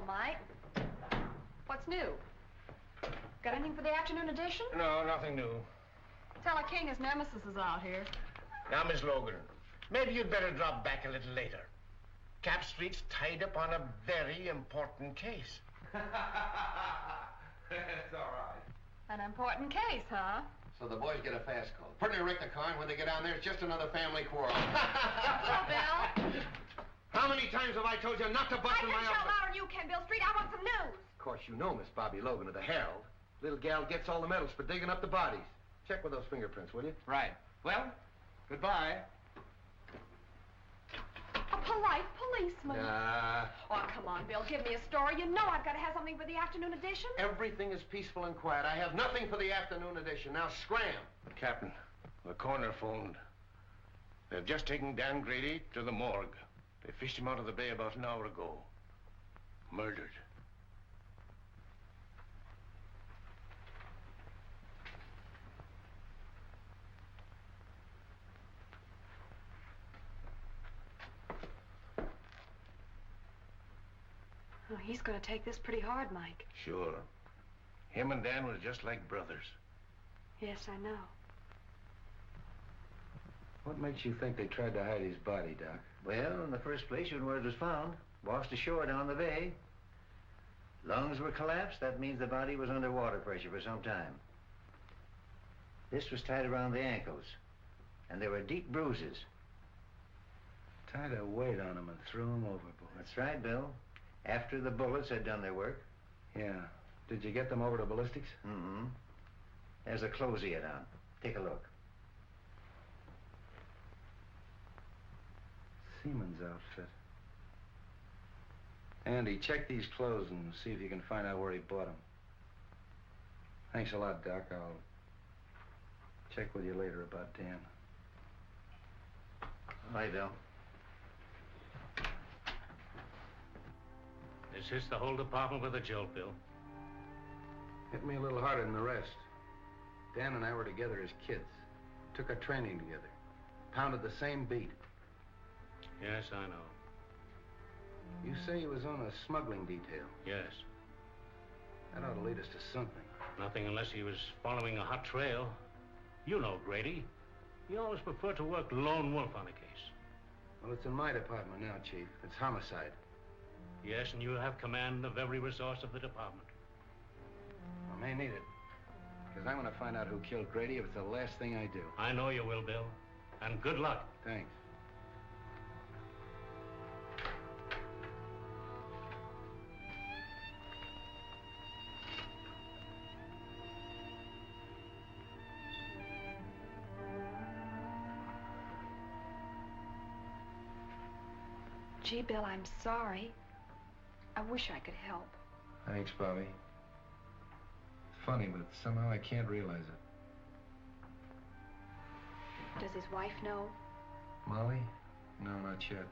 Mike. What's new? Got anything for the afternoon edition? No, nothing new. Tell King his nemesis is out here. Now, Miss Logan, maybe you'd better drop back a little later. Cap Street's tied up on a very important case. That's all right. An important case, huh? So the boys get a fast call. Pretty wreck the car, and when they get down there, it's just another family quarrel. Hello, Bill. How many times have I told you not to bust in my office? I can shout louder than you can, Bill Street. I want some news. Of course, you know Miss Bobbie Logan of the Herald. Little gal gets all the medals for digging up the bodies. Check with those fingerprints, will you? Right. Well, goodbye. A polite policeman. Oh, come on, Bill. Give me a story. You know I've got to have something for the afternoon edition. Everything is peaceful and quiet. I have nothing for the afternoon edition. Now, scram. Captain, the coroner phoned. They've just taken Dan Grady to the morgue. They fished him out of the bay about an hour ago. Murdered. Oh, he's going to take this pretty hard, Mike. Sure. Him and Dan were just like brothers. Yes, I know. What makes you think they tried to hide his body, Doc? Well, in the first place, when word was found, washed ashore down the bay. Lungs were collapsed. That means the body was under water pressure for some time. This was tied around the ankles, and there were deep bruises. Tied a weight on him and threw him overboard. That's right, Bill. After the bullets had done their work. Yeah. Did you get them over to ballistics? Mm-hmm. There's a clothes he had on. Take a look. Seaman's outfit. Andy, check these clothes and see if you can find out where he bought them. Thanks a lot, Doc. I'll check with you later about Dan. All right, Bill. This hits the whole department with a jolt, Bill. Hit me a little harder than the rest. Dan and I were together as kids. Took our training together. Pounded the same beat. Yes, I know. You say he was on a smuggling detail. Yes. That ought to lead us to something. Nothing unless he was following a hot trail. You know Grady. He always preferred to work lone wolf on a case. Well, it's in my department now, Chief. It's homicide. Yes, and you have command of every resource of the department. I may need it. Because I'm going to find out who killed Grady if it's the last thing I do. I know you will, Bill. And good luck. Thanks. Gee, Bill, I'm sorry. I wish I could help. Thanks, Bobbie. It's funny, but somehow I can't realize it. Does his wife know? Molly? No, not yet.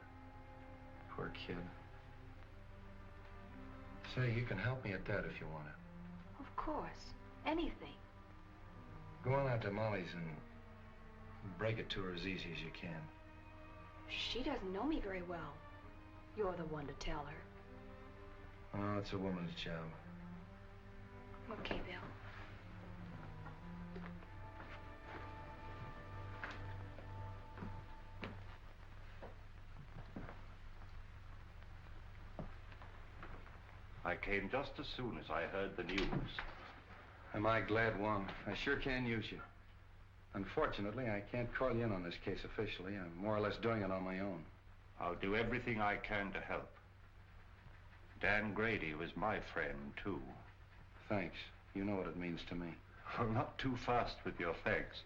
Poor kid. Say, you can help me at that if you want to. Of course. Anything. Go on out to Molly's and break it to her as easy as you can. She doesn't know me very well. You're the one to tell her. Oh, it's a woman's job. Okay, Bill. I came just as soon as I heard the news. Am I glad, Wong? I sure can use you. Unfortunately, I can't call you in on this case officially. I'm more or less doing it on my own. I'll do everything I can to help. Dan Grady was my friend, too. Thanks. You know what it means to me. Well, not too fast with your thanks.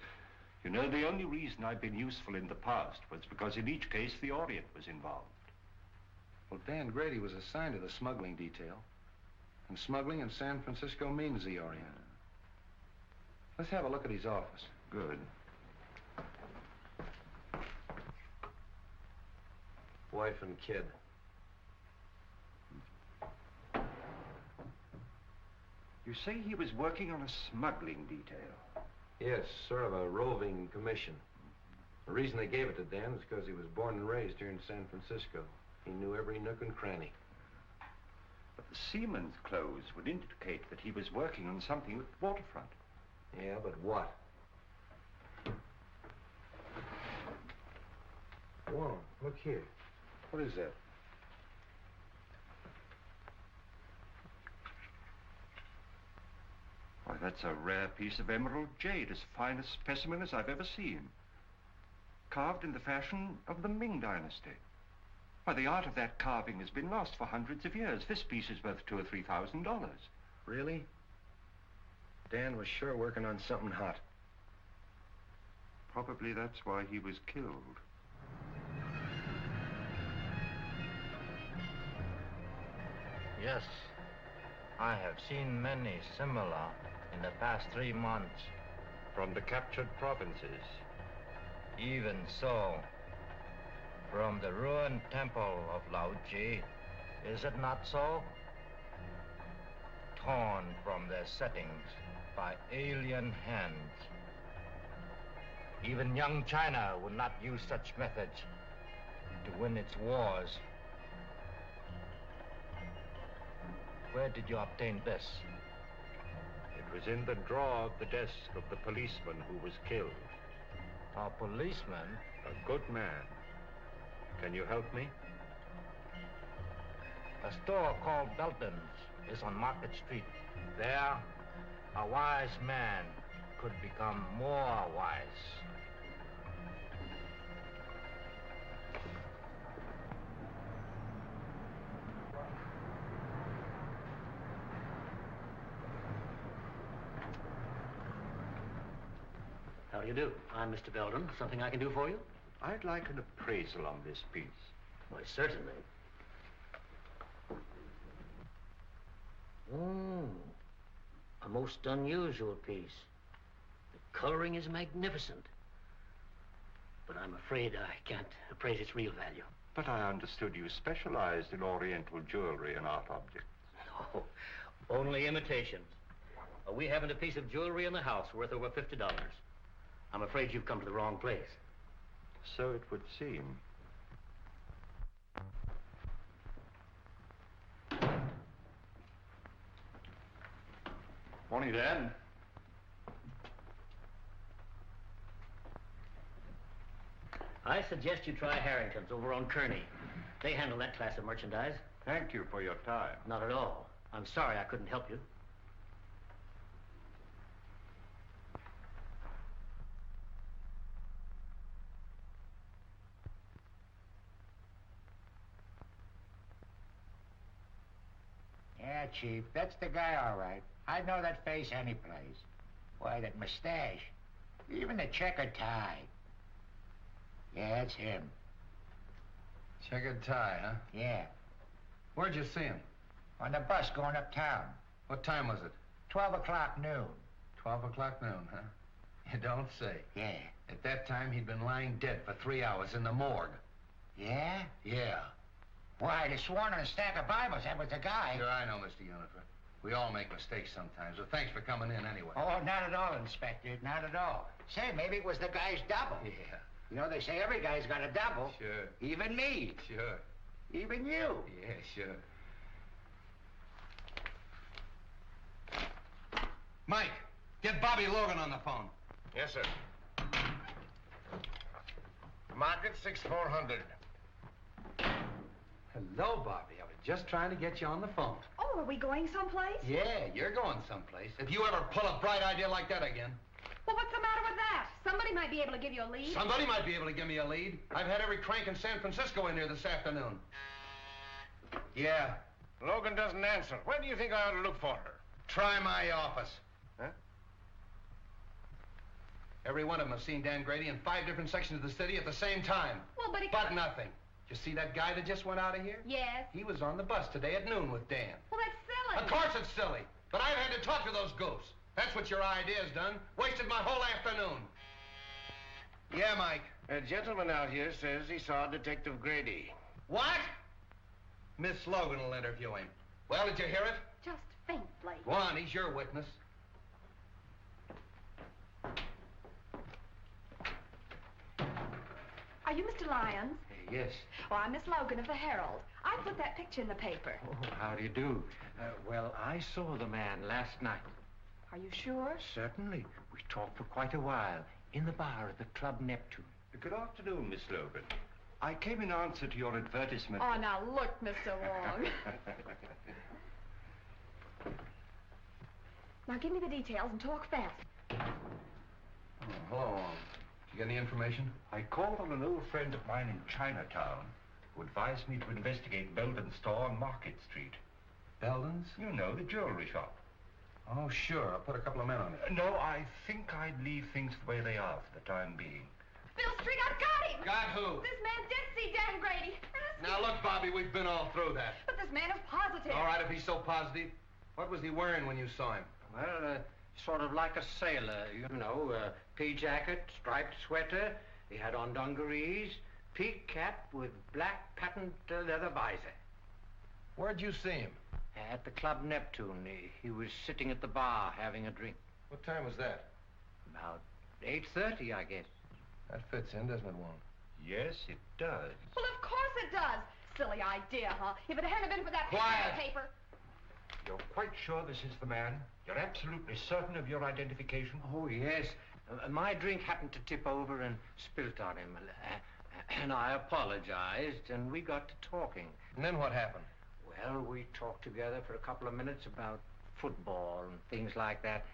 You know, the only reason I've been useful in the past was because in each case the Orient was involved. Well, Dan Grady was assigned to the smuggling detail. And smuggling in San Francisco means the Orient. Let's have a look at his office. Good. Wife and kid. You say he was working on a smuggling detail? Yes, sort of a roving commission. The reason they gave it to Dan is because he was born and raised here in San Francisco. He knew every nook and cranny. But the seaman's clothes would indicate that he was working on something at the waterfront. Yeah, but what? Whoa, look here. What is that? Why, that's a rare piece of emerald jade, as fine a specimen as I've ever seen. Carved in the fashion of the Ming Dynasty. Why, the art of that carving has been lost for hundreds of years. This piece is worth $2,000 or $3,000. Really? Dan was sure working on something hot. Probably that's why he was killed. Yes, I have seen many similar in the past 3 months. From the captured provinces. Even so, from the ruined temple of Lao Ji, is it not so? Torn from their settings by alien hands. Even young China would not use such methods to win its wars. Where did you obtain this? It was in the drawer of the desk of the policeman who was killed. A policeman? A good man. Can you help me? A store called Beldon's is on Market Street. There, a wise man could become more wise. How do you do? I'm Mr. Beldon. Something I can do for you? I'd like an appraisal on this piece. Why, certainly. Oh, a most unusual piece. The coloring is magnificent. But I'm afraid I can't appraise its real value. But I understood you specialized in Oriental jewelry and art objects. No, only imitations. We haven't a piece of jewelry in the house worth over $50. I'm afraid you've come to the wrong place. So it would seem. Morning, Dan. I suggest you try Harrington's over on Kearney. They handle that class of merchandise. Thank you for your time. Not at all. I'm sorry I couldn't help you. Yeah, Chief, that's the guy, all right. I'd know that face any place. Why, that mustache. Even the checkered tie. Yeah, it's him. Checkered tie, huh? Yeah. Where'd you see him? On the bus going uptown. What time was it? 12 o'clock noon. 12 o'clock noon, huh? You don't say. Yeah. At that time, he'd been lying dead for 3 hours in the morgue. Yeah? Yeah. Why, they sworn on a stack of Bibles that was the guy. Sure, I know, Mr. Unifer. We all make mistakes sometimes, so thanks for coming in anyway. Oh, not at all, Inspector. Not at all. Say, maybe it was the guy's double. Yeah. You know, they say every guy's got a double. Sure. Even me. Sure. Even you. Yeah, sure. Mike, get Bobbie Logan on the phone. Yes, sir. Market 6400. Hello, Bobbie. I was just trying to get you on the phone. Oh, are we going someplace? Yeah, you're going someplace. If you ever pull a bright idea like that again. Well, what's the matter with that? Somebody might be able to give you a lead. Somebody might be able to give me a lead. I've had every crank in San Francisco in here this afternoon. Yeah. Logan doesn't answer. Where do you think I ought to look for her? Try my office. Huh? Every one of them has seen Dan Grady in 5 different sections of the city at the same time. Well, but But nothing. Did you see that guy that just went out of here? Yes. He was on the bus today at noon with Dan. Well, that's silly. Of course it's silly. But I've had to talk to those goofs. That's what your idea's done. Wasted my whole afternoon. Yeah, Mike. A gentleman out here says he saw Detective Grady. What? Miss Logan will interview him. Well, did you hear it? Just faintly. Go on, he's your witness. Are you Mr. Lyons? Yes. Well, I'm Miss Logan of the Herald. I put that picture in the paper. Oh, how do you do? Well, I saw the man last night. Are you sure? Certainly. We talked for quite a while in the bar at the Club Neptune. Good afternoon, Miss Logan. I came in answer to your advertisement. Oh, now look, Mr. Wong. Now give me the details and talk fast. Oh, hello. Did you get any information? I called on an old friend of mine in Chinatown who advised me to investigate Beldon's store on Market Street. Beldon's? You know, the jewelry shop. Oh, sure. I'll put a couple of men on it. No, I think I'd leave things the way they are for the time being. Bill Street, I've got him! Got who? This man did see Dan Grady. Ask Now, him. look, Bobbie, we've been all through that. But this man is positive. All right, if he's so positive. What was he wearing when you saw him? Well, sort of like a sailor, you know, pea jacket, striped sweater. He had on dungarees, peak cap with black patent leather visor. Where'd you see him? At the Club Neptune. He was sitting at the bar having a drink. What time was that? About 8:30, I guess. That fits in, doesn't it, Wong? Yes, it does. Well, of course it does. Silly idea, huh? If it hadn't been for that picture in the paper. You're quite sure this is the man? You're absolutely certain of your identification? Oh, yes. My drink happened to tip over and spilt on him. And I apologized, and we got to talking. And then what happened? Well, we talked together for a couple of minutes about football and things like that.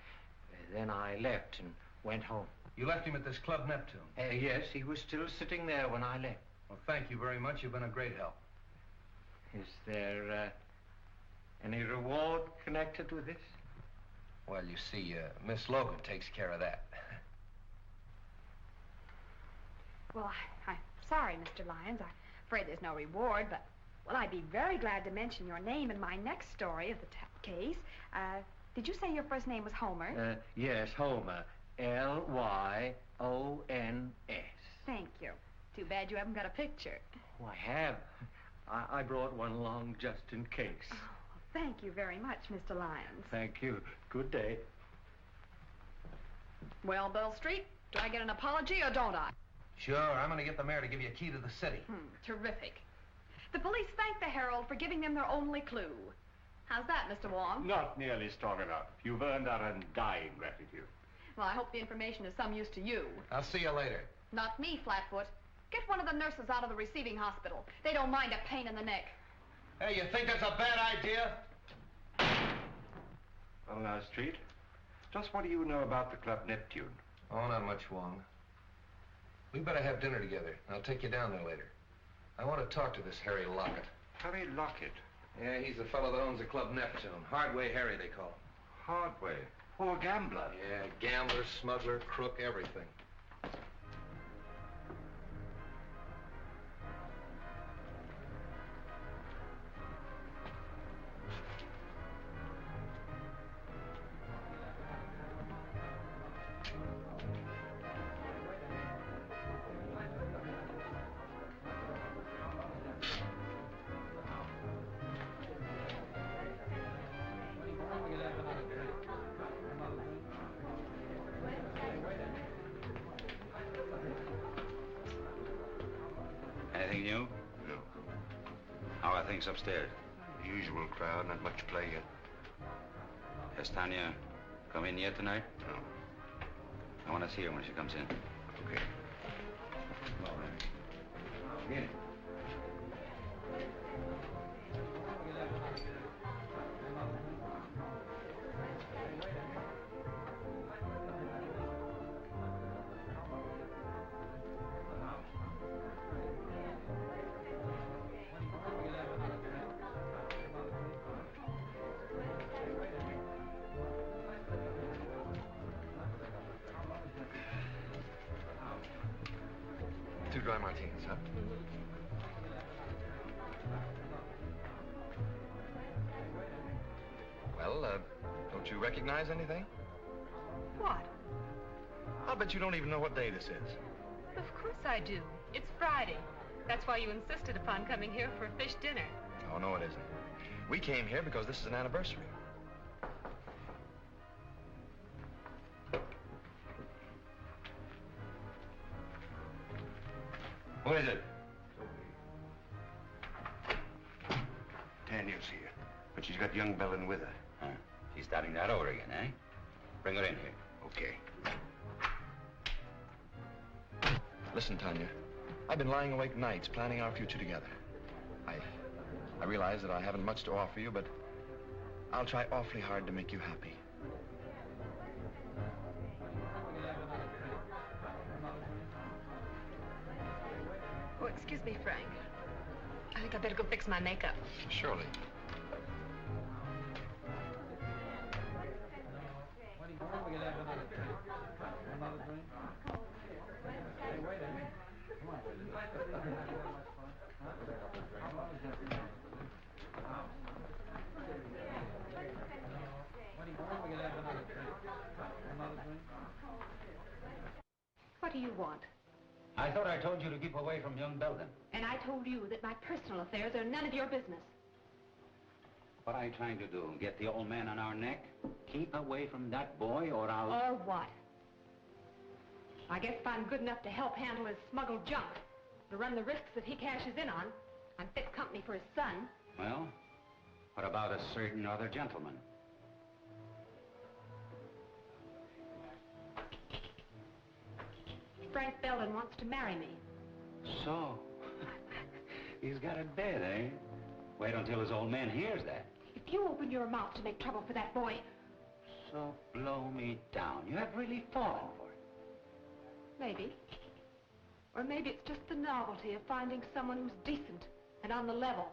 Then I left and went home. You left him at this Club Neptune? Yes, he was still sitting there when I left. Well, thank you very much. You've been a great help. Is there any reward connected with this? Well, you see, Miss Logan takes care of that. Well, I'm sorry, Mr. Lyons. I'm afraid there's no reward, but, well, I'd be very glad to mention your name in my next story of the case. Did you say your first name was Homer? Yes, Homer. L-Y-O-N-S. Thank you. Too bad you haven't got a picture. Oh, I have. I brought one along just in case. Oh, thank you very much, Mr. Lyons. Thank you. Good day. Well, Bell Street, do I get an apology or don't I? Sure, I'm going to get the mayor to give you a key to the city. Terrific. The police thank the Herald for giving them their only clue. How's that, Mr. Wong? Not nearly strong enough. You've earned our undying gratitude. Well, I hope the information is some use to you. I'll see you later. Not me, Flatfoot. Get one of the nurses out of the receiving hospital. They don't mind a pain in the neck. Hey, you think that's a bad idea? Well, now, Street, just what do you know about the Club Neptune? Oh, not much, Wong. We better have dinner together. I'll take you down there later. I want to talk to this Harry Lockett. Harry Lockett? Yeah, he's the fellow that owns the Club Neptune. Hardway Harry, they call him. Hardway? Oh, a gambler? Yeah, gambler, smuggler, crook, everything. Anything new? No. How are things upstairs? Usual crowd, not much play yet. Has Tanya come in yet tonight? No. I want to see her when she comes in. Okay. Get it. Two dry martinis, huh? Well, don't you recognize anything? What? I'll bet you don't even know what day this is. Of course I do. It's Friday. That's why you insisted upon coming here for a fish dinner. Oh, no, it isn't. We came here because this is an anniversary. Who is it? But she's got young Beldon with her. Huh. She's starting that over again, eh? Bring her in here. Okay. Listen, Tanya. I've been lying awake nights planning our future together. I realize that I haven't much to offer you, but I'll try awfully hard to make you happy. Oh, excuse me, Frank. I think I better go fix my makeup. Surely. What do you want? I thought I told you to keep away from young Beldon. And I told you that my personal affairs are none of your business. What are you trying to do? Get the old man on our neck? Keep away from that boy or I'll... Or what? I guess if I'm good enough to help handle his smuggled junk, to run the risks that he cashes in on, I'm fit company for his son. Well, what about a certain other gentleman? Frank Beldon wants to marry me. So, he's got it bad, eh? Wait until his old man hears that. If you open your mouth to make trouble for that boy... So blow me down. You have really fallen for it. Maybe. Or maybe it's just the novelty of finding someone who's decent and on the level.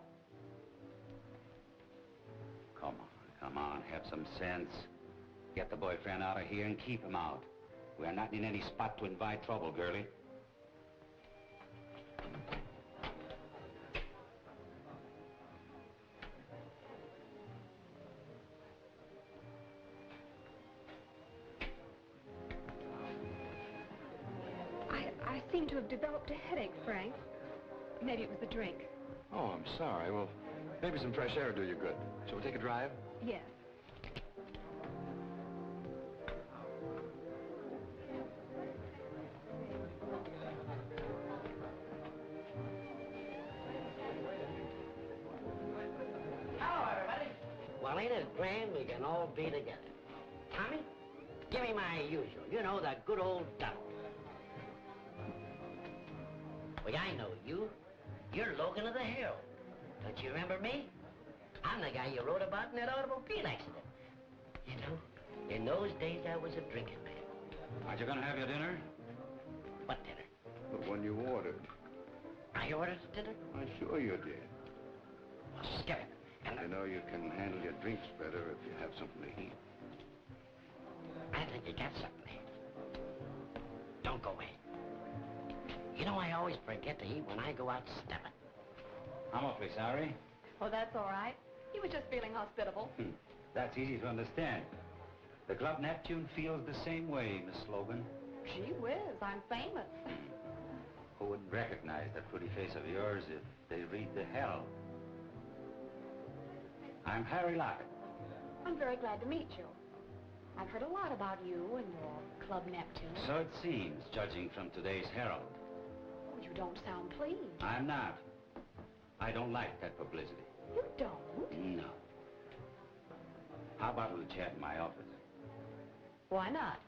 Come on, have some sense. Get the boyfriend out of here and keep him out. We're not in any spot to invite trouble, girlie. I seem to have developed a headache, Frank. Maybe it was the drink. Oh, I'm sorry. Well, maybe some fresh air will do you good. Shall we take a drive? Yes. Hello, everybody. Well, ain't it grand we can all be together? Tommy, give me my usual. You know, the good old double. Well, I know you. You're Logan of the Herald. Don't you remember me? I'm the guy you wrote about in that automobile accident. You know, in those days I was a drinking man. Aren't you gonna have your dinner? What dinner? The one you ordered. I ordered dinner? I'm sure you did. Well, skip it. And You know you can handle your drinks better if you have something to eat. I think you got something there. Don't go away. You know, I always forget to eat when I go out stepping. I'm awfully sorry. Oh, that's all right. He was just feeling hospitable. That's easy to understand. The Club Neptune feels the same way, Miss Logan. Gee whiz, I'm famous. Who wouldn't recognize that pretty face of yours if they read the Herald? I'm Harry Lockett. I'm very glad to meet you. I've heard a lot about you and your Club Neptune. So it seems, judging from today's Herald. Oh, you don't sound pleased. I'm not. I don't like that publicity. You don't? No. How about a little chat in my office? Why not?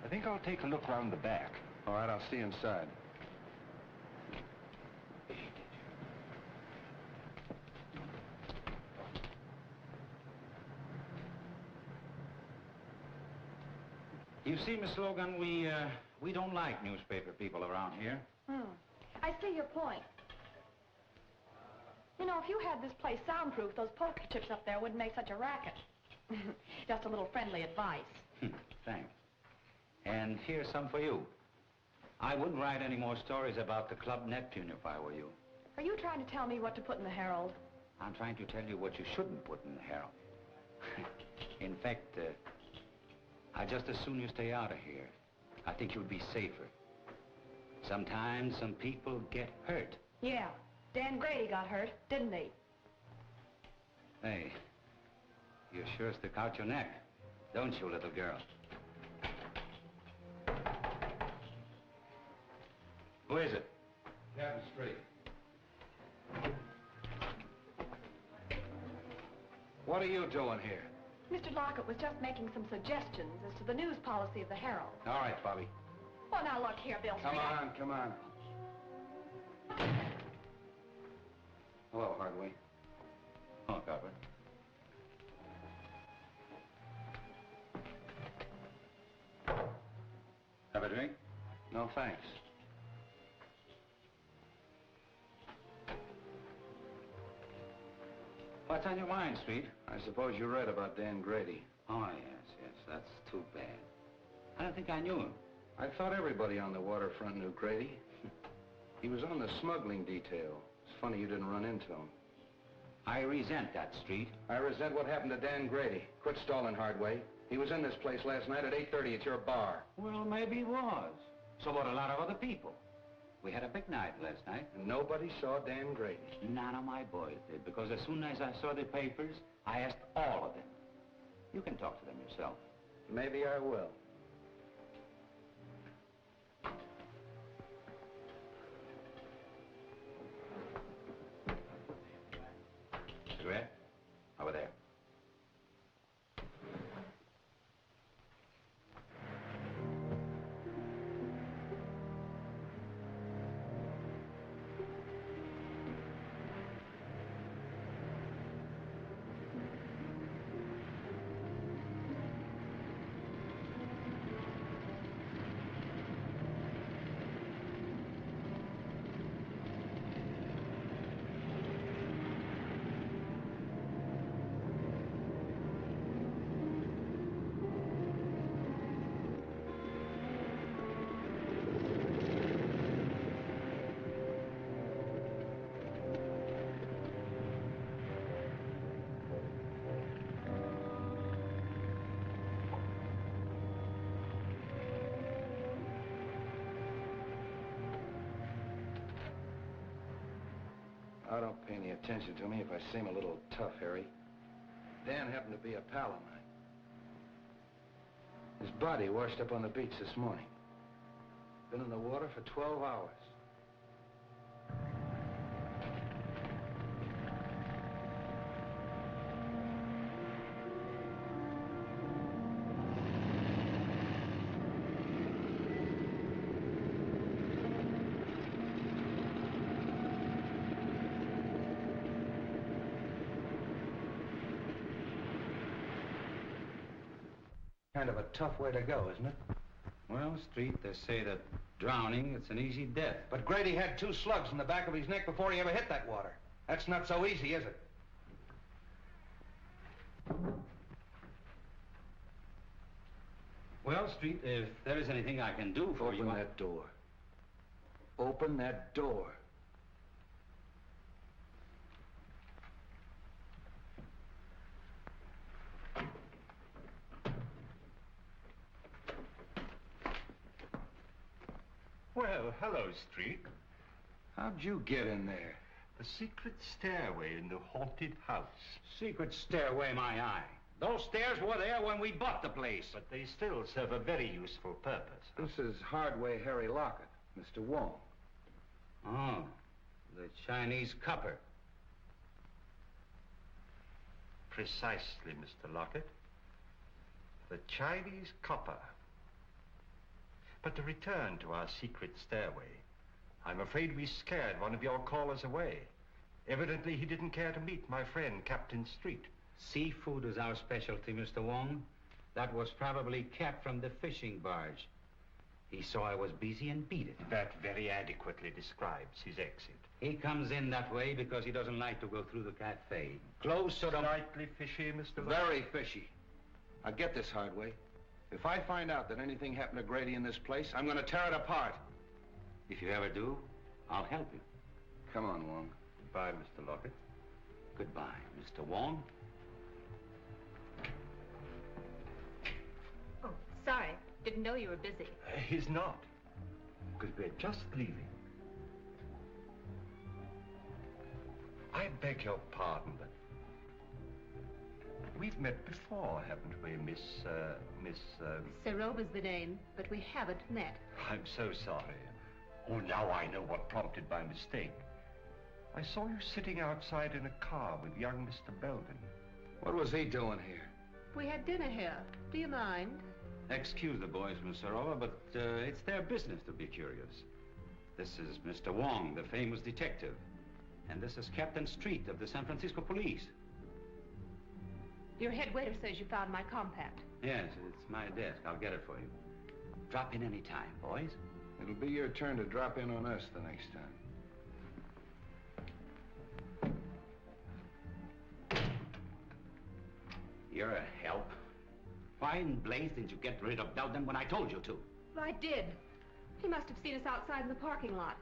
I think I'll take a look round the back. All right, I'll see you inside. You see, Miss Logan, we don't like newspaper people around here. I see your point. You know, if you had this place soundproof, those poker chips up there wouldn't make such a racket. Just a little friendly advice. Thanks. And here's some for you. I wouldn't write any more stories about the Club Neptune if I were you. Are you trying to tell me what to put in the Herald? I'm trying to tell you what you shouldn't put in the Herald. In fact, I'd just as soon you stay out of here. I think you'd be safer. Sometimes some people get hurt. Yeah, Dan Grady got hurt, didn't he? Hey, You sure stick out your neck, don't you, little girl? Who is it? Captain Street. What are you doing here? Mr. Lockett was just making some suggestions as to the news policy of the Herald. All right, Bobbie. Well, now look here, Bill. Come on, come on. Hello, Hardway. Oh, Copper. Have a drink? No, thanks. What's on your mind, Street? I suppose you read about Dan Grady. Oh, yes, that's too bad. I don't think I knew him. I thought everybody on the waterfront knew Grady. He was on the smuggling detail. It's funny you didn't run into him. I resent that, Street. I resent what happened to Dan Grady. Quit stalling, Hardway. He was in this place last night at 8:30 at your bar. Well, maybe he was. So about a lot of other people. We had a big night last night. And nobody saw Dan Grady. None of my boys did, because as soon as I saw the papers, I asked all of them. You can talk to them yourself. Maybe I will. Cigarette? Over there. Oh, don't pay any attention to me if I seem a little tough, Harry. Dan happened to be a pal of mine. His body washed up on the beach this morning. Been in the water for 12 hours. Kind of a tough way to go, isn't it? Well, Street, they say that drowning, it's an easy death. But Grady had 2 slugs in the back of his neck before he ever hit that water. That's not so easy, is it? Well, Street, if there is anything I can do for you... Open that door. Open that door. Well, hello, Street. How'd you get in there? The secret stairway in the haunted house. Secret stairway, my eye. Those stairs were there when we bought the place. But they still serve a very useful purpose. This is Hardway Harry Lockett, Mr. Wong. Oh, the Chinese copper. Precisely, Mr. Lockett. The Chinese copper. But to return to our secret stairway, I'm afraid we scared one of your callers away. Evidently, he didn't care to meet my friend, Captain Street. Seafood is our specialty, Mr. Wong. That was probably Cap from the fishing barge. He saw I was busy and beat it. That very adequately describes his exit. He comes in that way because he doesn't like to go through the cafe. Close to the... Slightly fishy, Mr. Lockett. Very fishy. Now get this, Hardway. If I find out that anything happened to Grady in this place, I'm going to tear it apart. If you ever do, I'll help you. Come on, Wong. Goodbye, Mr. Lockett. Goodbye, Mr. Wong. Oh, sorry. Didn't know you were busy. He's not. Because we're just leaving. I beg your pardon, but we've met before, haven't we, Miss... Serova's the name, but we haven't met. I'm so sorry. Oh, now I know what prompted my mistake. I saw you sitting outside in a car with young Mr. Beldon. What was he doing here? We had dinner here. Do you mind? Excuse the boys, Miss Serova, but it's their business to be curious. This is Mr. Wong, the famous detective. And this is Captain Street of the San Francisco Police. Your head waiter says you found my compact. Yes, it's my desk. I'll get it for you. Drop in any time, boys. It'll be your turn to drop in on us the next time. You're a help. Why in blaze didn't you get rid of Beldon when I told you to? Well, I did. He must have seen us outside in the parking lot.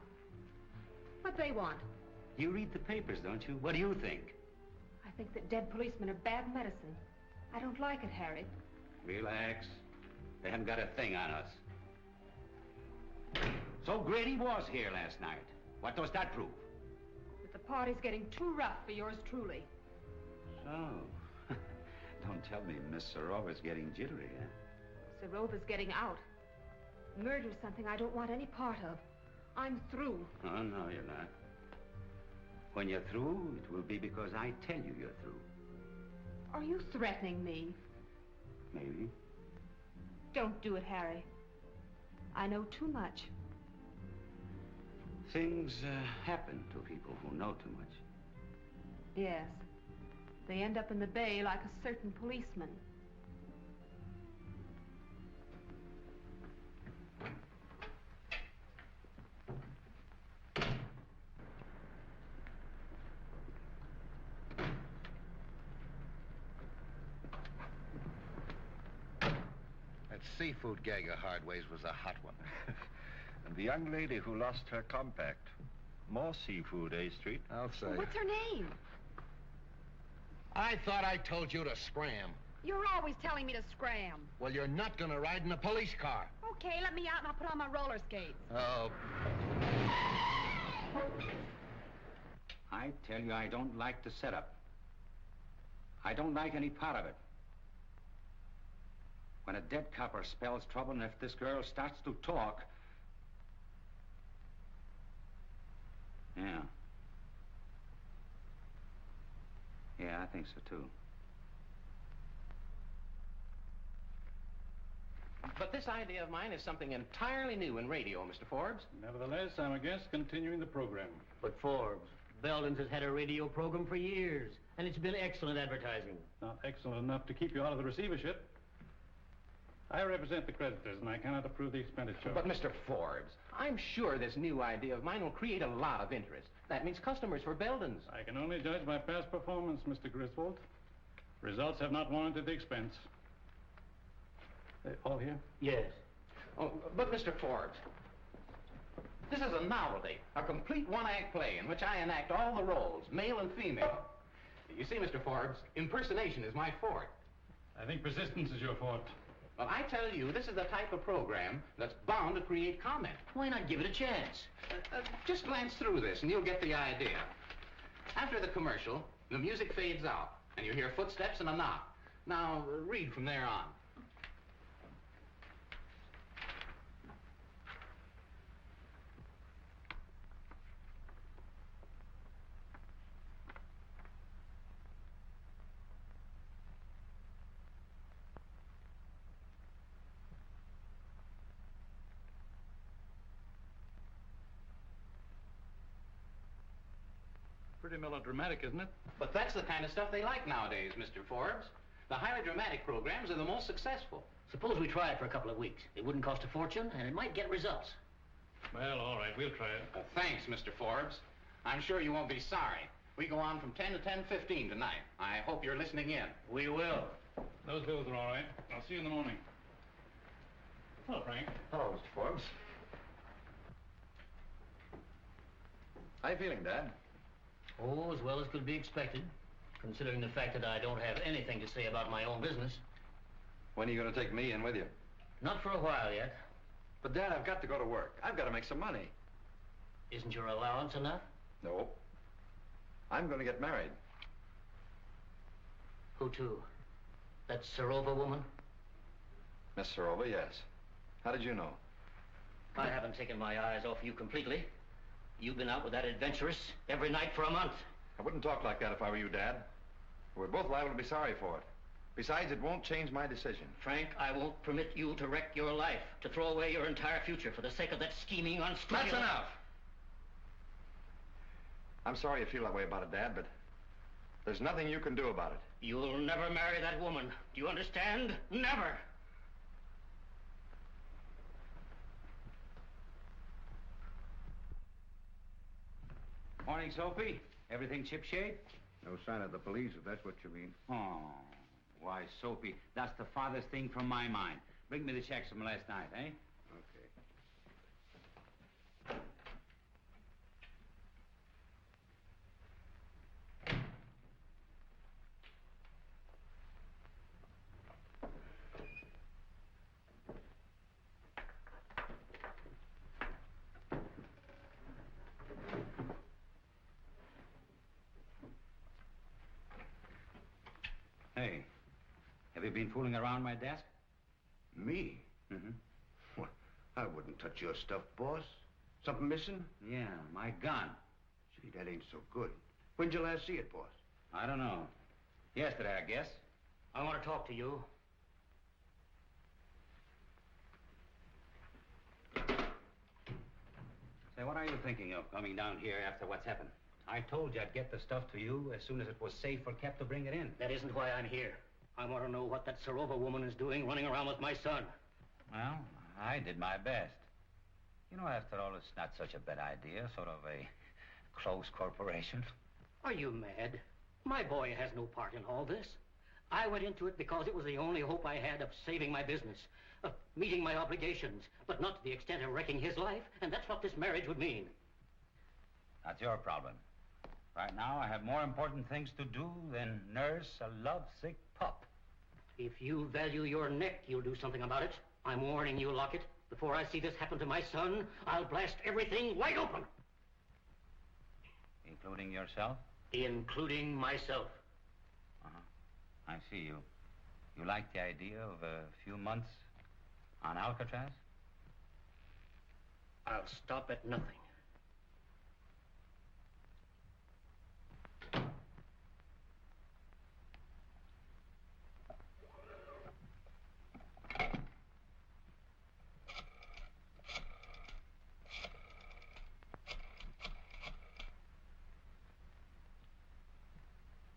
What they want? You read the papers, don't you? What do you think? I think that dead policemen are bad medicine. I don't like it, Harry. Relax. They haven't got a thing on us. So Grady was here last night. What does that prove? That the party's getting too rough for yours truly. So, don't tell me Miss Serova's getting jittery, huh? Serova's getting out. Murder's something I don't want any part of. I'm through. Oh, no, you're not. When you're through, it will be because I tell you you're through. Are you threatening me? Maybe. Don't do it, Harry. I know too much. Things happen to people who know too much. Yes. They end up in the bay like a certain policeman. That seafood gag of Hardway's was a hot one. And the young lady who lost her compact. More seafood, eh, Street? I'll say. Well, what's her name? I thought I told you to scram. You're always telling me to scram. Well, you're not gonna ride in a police car. Okay, let me out and I'll put on my roller skates. Oh. I tell you, I don't like the setup. I don't like any part of it. When a dead copper spells trouble, and if this girl starts to talk... Yeah. Yeah, I think so, too. But this idea of mine is something entirely new in radio, Mr. Forbes. Nevertheless, I'm against continuing the program. But Forbes, Beldon's has had a radio program for years, and it's been excellent advertising. Not excellent enough to keep you out of the receivership. I represent the creditors, and I cannot approve the expenditure. But, Mr. Forbes, I'm sure this new idea of mine will create a lot of interest. That means customers for Beldon's. I can only judge by past performance, Mr. Griswold. Results have not warranted the expense. They all here? Yes. Oh, but, Mr. Forbes, this is a novelty, a complete one-act play in which I enact all the roles, male and female. You see, Mr. Forbes, impersonation is my forte. I think persistence is your forte. Well, I tell you, this is the type of program that's bound to create comment. Why not give it a chance? Just glance through this and you'll get the idea. After the commercial, the music fades out and you hear footsteps and a knock. Now, read from there on. Pretty melodramatic, isn't it? But that's the kind of stuff they like nowadays, Mr. Forbes. The highly dramatic programs are the most successful. Suppose we try it for a couple of weeks. It wouldn't cost a fortune, and it might get results. Well, all right, we'll try it. Thanks, Mr. Forbes. I'm sure you won't be sorry. We go on from 10 to 10:15 tonight. I hope you're listening in. We will. Those bills are all right. I'll see you in the morning. Hello, Frank. Hello, Mr. Forbes. How you feeling, Dad? Oh, as well as could be expected, considering the fact that I don't have anything to say about my own business. When are you going to take me in with you? Not for a while yet. But, Dad, I've got to go to work. I've got to make some money. Isn't your allowance enough? No. I'm going to get married. Who to? That Serova woman? Miss Serova, yes. How did you know? I haven't taken my eyes off you completely. You've been out with that adventuress every night for a month. I wouldn't talk like that if I were you, Dad. We're both liable to be sorry for it. Besides, it won't change my decision. Frank, I won't permit you to wreck your life, to throw away your entire future for the sake of that scheming, unscrupulous... That's enough! I'm sorry you feel that way about it, Dad, but there's nothing you can do about it. You'll never marry that woman. Do you understand? Never! Morning, Sophie. Everything shipshape? No sign of the police, if that's what you mean. Oh, why, Sophie, that's the farthest thing from my mind. Bring me the checks from last night, eh? Okay. Hey, have you been fooling around my desk? Me? Mm-hmm. What? I wouldn't touch your stuff, boss. Something missing? Yeah, my gun. Gee, that ain't so good. When'd you last see it, boss? I don't know. Yesterday, I guess. I want to talk to you. Say, what are you thinking of coming down here after what's happened? I told you I'd get the stuff to you as soon as it was safe for Cap to bring it in. That isn't why I'm here. I want to know what that Serova woman is doing running around with my son. Well, I did my best. You know, after all, it's not such a bad idea, sort of a close corporation. Are you mad? My boy has no part in all this. I went into it because it was the only hope I had of saving my business, of meeting my obligations, but not to the extent of wrecking his life, and that's what this marriage would mean. That's your problem. Right now, I have more important things to do than nurse a lovesick pup. If you value your neck, you'll do something about it. I'm warning you, Lockett. Before I see this happen to my son, I'll blast everything wide open. Including yourself? Including myself. Uh-huh. I see you. You like the idea of a few months on Alcatraz? I'll stop at nothing.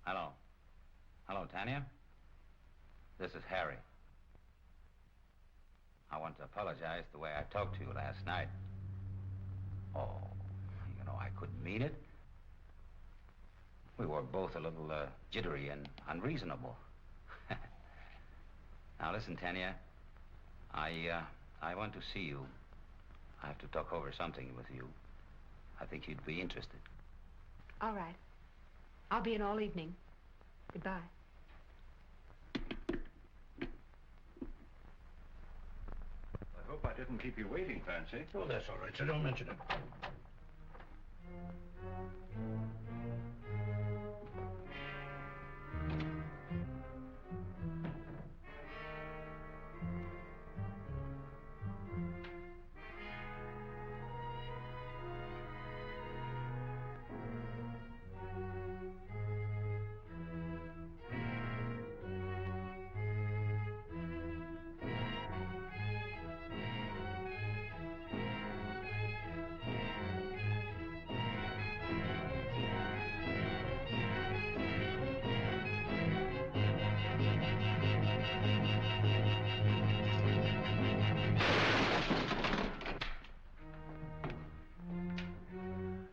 Hello. Hello, Tanya. This is Harry. I want to apologize the way I talked to you last night. Oh, you know, I couldn't mean it. We were both a little jittery and unreasonable. Now, listen, Tanya. I want to see you. I have to talk over something with you. I think you'd be interested. All right. I'll be in all evening. Goodbye. I hope I didn't keep you waiting, Fancy. Oh, that's all right, so don't mention it.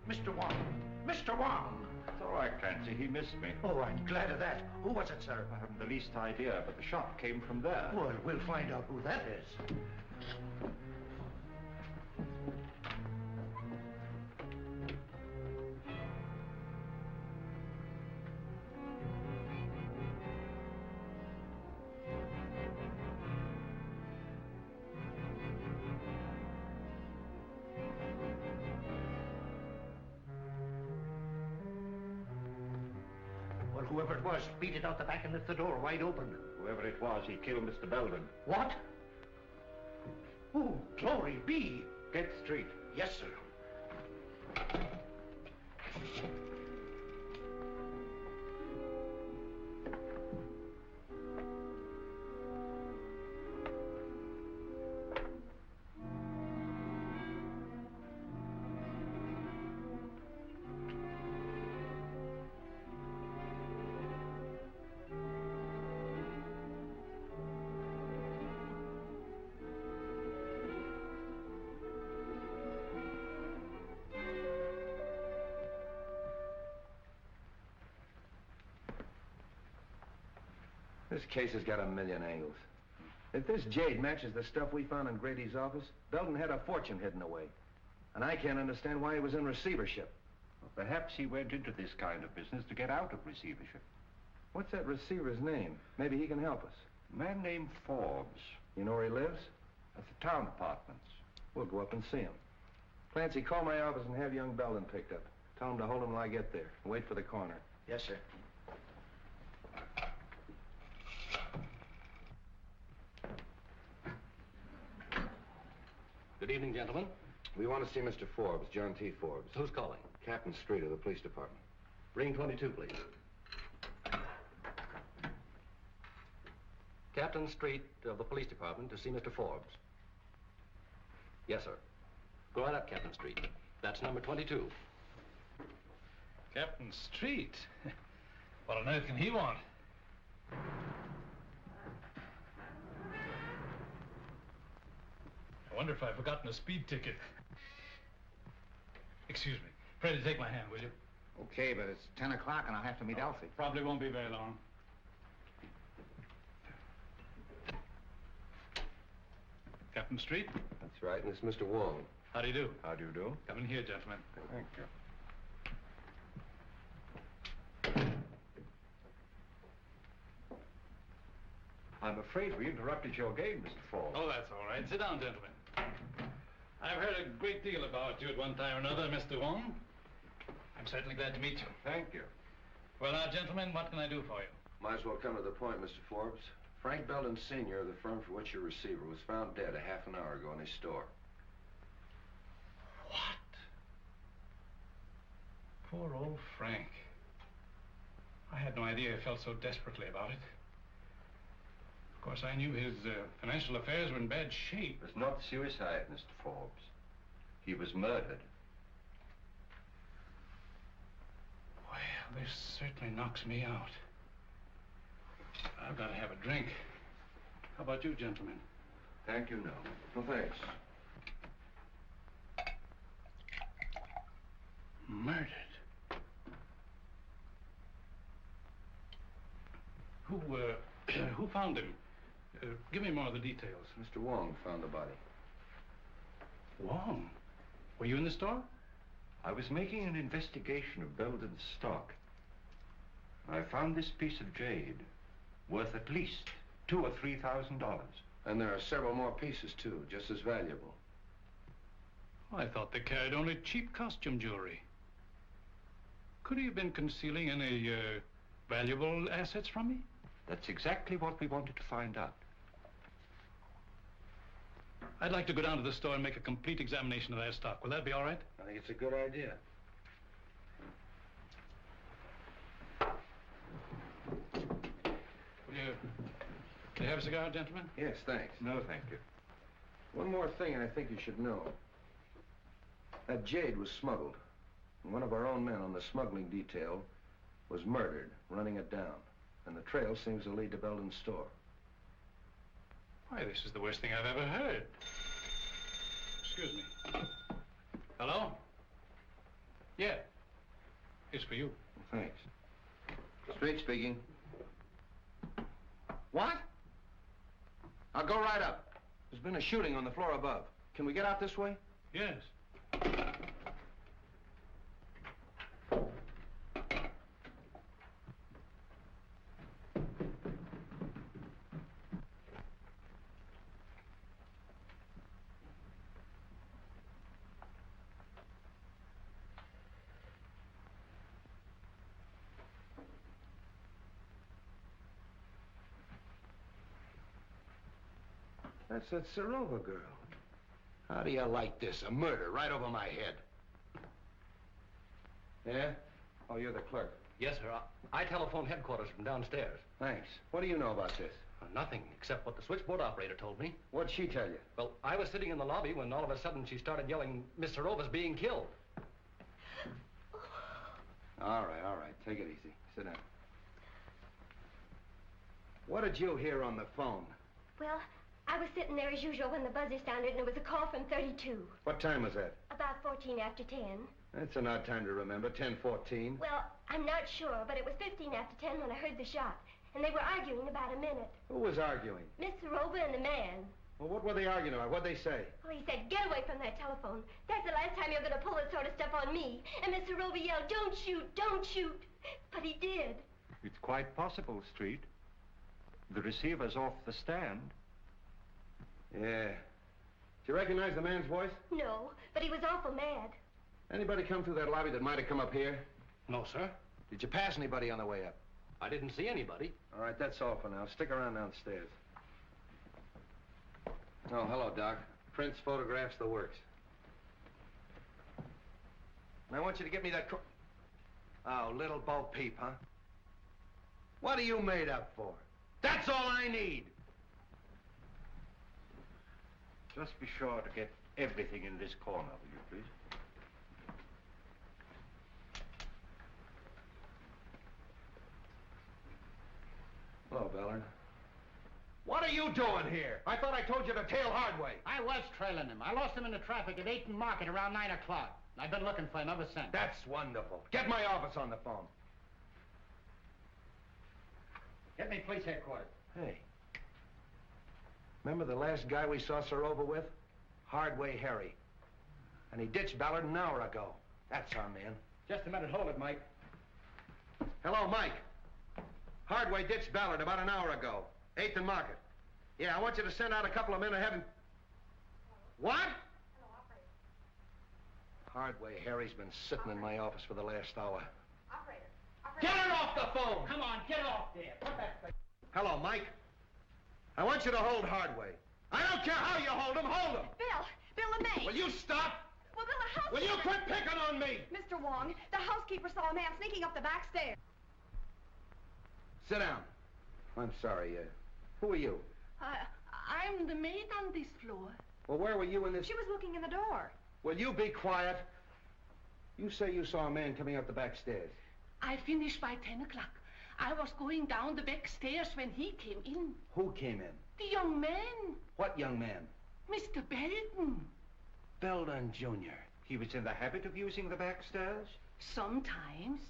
Mr. Wong! Mr. Wong! It's all right, Clancy. He missed me. Oh, I'm glad of that. Who was it, sir? I haven't the least idea, but the shot came from there. Well, we'll find out who that is. Well, whoever it was, beat it out the back and left the door wide open. Whoever it was, he killed Mr. Beldon. What? Oh, glory be! Get straight. Yes, sir. This case has got a million angles. If this jade matches the stuff we found in Grady's office, Beldon had a fortune hidden away. And I can't understand why he was in receivership. Well, perhaps he went into this kind of business to get out of receivership. What's that receiver's name? Maybe he can help us. A man named Forbes. You know where he lives? At the town apartments. We'll go up and see him. Clancy, call my office and have young Beldon picked up. Tell him to hold him till I get there. And wait for the coroner. Yes, sir. Good evening, gentlemen. We want to see Mr. Forbes, John T. Forbes. Who's calling? Captain Street of the police department. Ring 22, please. Captain Street of the police department to see Mr. Forbes. Yes, sir. Go right up, Captain Street. That's number 22. Captain Street? What on earth can he want? I wonder if I've forgotten a speed ticket. Excuse me. Pray to take my hand, will you? Okay, but it's 10 o'clock and I'll have to meet Elsie. Probably won't be very long. Captain Street? That's right, and it's Mr. Wong. How do you do? How do you do? Come in here, gentlemen. Thank you. I'm afraid we interrupted your game, Mr. Forbes. Oh, that's all right. Sit down, gentlemen. I've heard a great deal about you at one time or another, Mr. Wong. I'm certainly glad to meet you. Thank you. Well, now, gentlemen, what can I do for you? Might as well come to the point, Mr. Forbes. Frank Beldon Sr. of the firm for which you're receiver was found dead a half an hour ago in his store. What? Poor old Frank. I had no idea he felt so desperately about it. Of course, I knew his financial affairs were in bad shape. It was not suicide, Mr. Forbes. He was murdered. Well, this certainly knocks me out. I've got to have a drink. How about you, gentlemen? Thank you, no. Well, thanks. Murdered? Who found him? Give me more of the details. Mr. Wong found the body. Wong? Were you in the store? I was making an investigation of Beldon's stock. I found this piece of jade worth at least $2,000 or $3,000. And there are several more pieces, too, just as valuable. I thought they carried only cheap costume jewelry. Could he have been concealing any valuable assets from me? That's exactly what we wanted to find out. I'd like to go down to the store and make a complete examination of that stock. Will that be all right? I think it's a good idea. Will you have a cigar, gentlemen? Yes, thanks. No, thank you. One more thing I think you should know. That jade was smuggled. And one of our own men on the smuggling detail was murdered, running it down. And the trail seems to lead to Beldon's store. Why, this is the worst thing I've ever heard. Excuse me. Hello? Yeah. It's for you. Thanks. Street speaking. What? I'll go right up. There's been a shooting on the floor above. Can we get out this way? Yes. That's that Serova girl. How do you like this? A murder right over my head. Yeah? Oh, you're the clerk. Yes, sir. I telephoned headquarters from downstairs. Thanks. What do you know about this? Nothing, except what the switchboard operator told me. What'd she tell you? Well, I was sitting in the lobby when all of a sudden she started yelling, Miss Serova's being killed. All right. Take it easy. Sit down. What did you hear on the phone? Well, I was sitting there as usual when the buzzer sounded, and it was a call from 32. What time was that? About 14 after 10. That's an odd time to remember, 10:14. Well, I'm not sure, but it was 15 after 10 when I heard the shot. And they were arguing about a minute. Who was arguing? Miss Serova and the man. Well, what were they arguing about? What'd they say? Well, he said, get away from that telephone. That's the last time you're going to pull this sort of stuff on me. And Miss Serova yelled, don't shoot, don't shoot. But he did. It's quite possible, Street. The receiver's off the stand. Yeah. Do you recognize the man's voice? No, but he was awful mad. Anybody come through that lobby that might have come up here? No, sir. Did you pass anybody on the way up? I didn't see anybody. All right, that's all for now. Stick around downstairs. Oh, hello, Doc. Prints, photographs, the works. And I want you to get me that... Oh, little Bo Peep, huh? What are you made up for? That's all I need! Just be sure to get everything in this corner, will you, please? Hello, Beldon. What are you doing here? I thought I told you to tail Hardway. I was trailing him. I lost him in the traffic at 8th and Market around 9 o'clock. I've been looking for him ever since. That's wonderful. Get my office on the phone. Get me police headquarters. Hey. Remember the last guy we saw Serova with? Hardway Harry. And he ditched Ballard an hour ago. That's our man. Just a minute. Hold it, Mike. Hello, Mike. Hardway ditched Ballard about an hour ago. 8th and Market. Yeah, I want you to send out a couple of men ahead and... What? Hello, operator. Hardway Harry's been sitting in my office for the last hour. Operator. Get it off the phone! Come on, get off there. Put that thing. Hello, Mike. I want you to hold Hardway. I don't care how you hold him, hold him! Bill LeMay. Will you stop? Well, Bill, the housekeeper... Will you quit picking on me? Mr. Wong, the housekeeper saw a man sneaking up the back stairs. Sit down. I'm sorry, who are you? I'm the maid on this floor. Well, where were you in this... She was looking in the door. Will you be quiet? You say you saw a man coming up the back stairs. I finished by 10 o'clock. I was going down the back stairs when he came in. Who came in? The young man. What young man? Mr. Beldon. Beldon Jr. He was in the habit of using the back stairs? Sometimes.